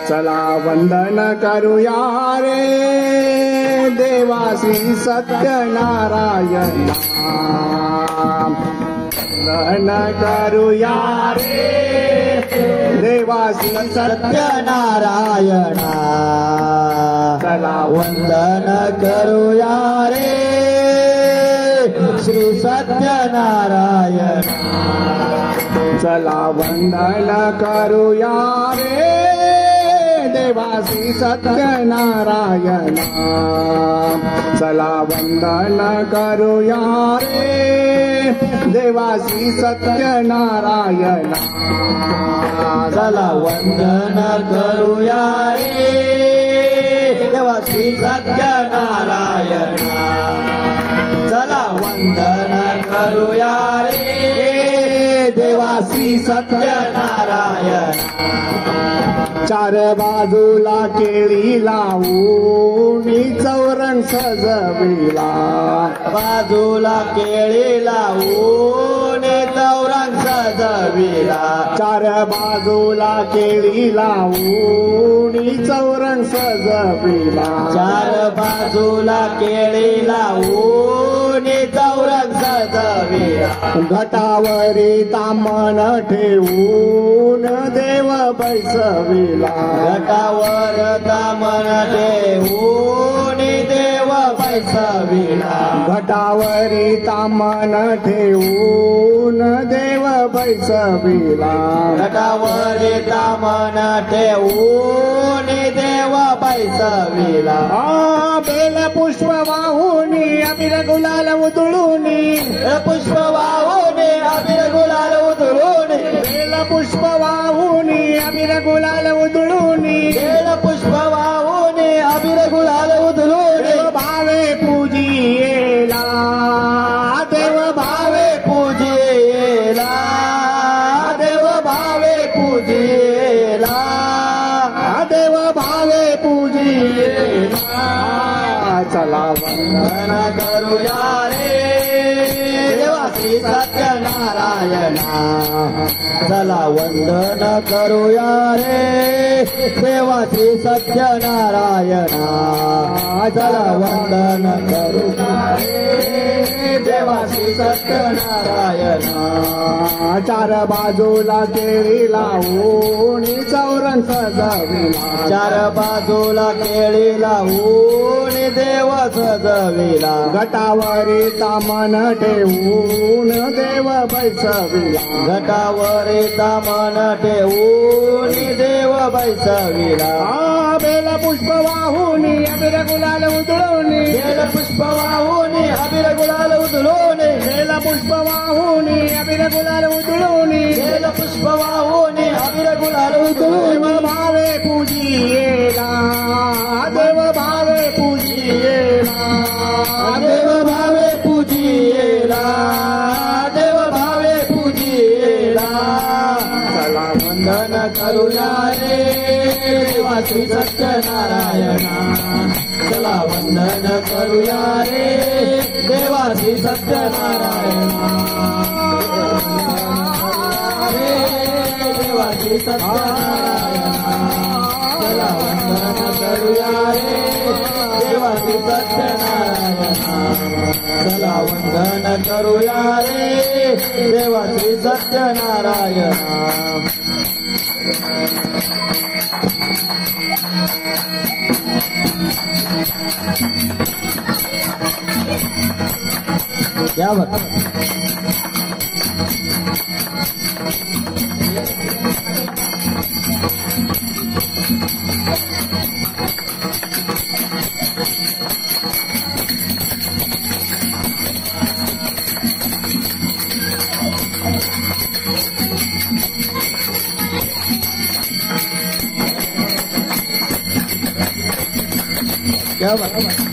चला वंदन करूया रे देवासी सत्यनारायणा वंदन करूया रे देवासी सत्यनारायणा चला वंदन करूया रे श्री सत्यनारायणा चला वंदन करूया रे देवासी सत्यनारायणा चला वंदन करूया रे देवासी सत्यनारायणा चला वंदन करूया रे देवासी सत्यनारायणा चला वंदन करूया रे देवासी सत्यनारायणा चार बाजूला केळी लावून चौरंग सजविला बाजूला केळी लावून चौरंग सजविला चार बाजूला केळी लावून चौरंग सजविला चार बाजूला केळी लावून चौरंग सजविला घटावरी तामण ठेवून देव बैसविला घटावर तामण ठेवून देव बैसविला घटावरी तामण ठेवून देव बैसविला घटावर तामण ठेवून देव बैसविला बेल पुष्प वाहून अबीर गुलाल उधळून पुष्प वाहून अबीर गुलाल उधळून बेल पुष्प वाहून अबीर गुलाल उधळून बेल पुष्प वाहून अबीर गुलाल उधळून देव भावे पूजियेला देव भावे पूजियेला देव भावे पूजियेला देव भावे पूजियेला चला वंदन करूया रे देवासी सत्यनारायणा चला वंदन करूया रे देवासी सत्यनारायणा चला वंदन करूया रे देवासी सत्यनारायणा चार बाजूला केळी लावून चौरंग सजविला चार बाजूला केळी लावून देव सजविला घटावरी तामण ठेवून देव बैसविला घटावरी तामण ठेवून देव बैसविला बेल पुष्प वाहून अबीर गुलाल उधळून बेल पुष्प वाहून अबीर गुलाल उधळून बेल पुष्प वाहून अबीर गुलाल उधळून बेल पुष्प वाहून अबीर गुलाल उधळून देव भावे पूजियेला देव भावे पूजियेला देव भावे पूजियेला देव भावे पूजियेला चला वंदन करूया रे देवासी सत्यनारायणा चला वंदन करूया रे देवासी सत्यनारायणा रे देवासी सत्यनारायणा चला वंदन करूया रे देवासी सत्यनारायणा चला वंदन करूया रे देवासी सत्यनारायणा क्या बात क्या बात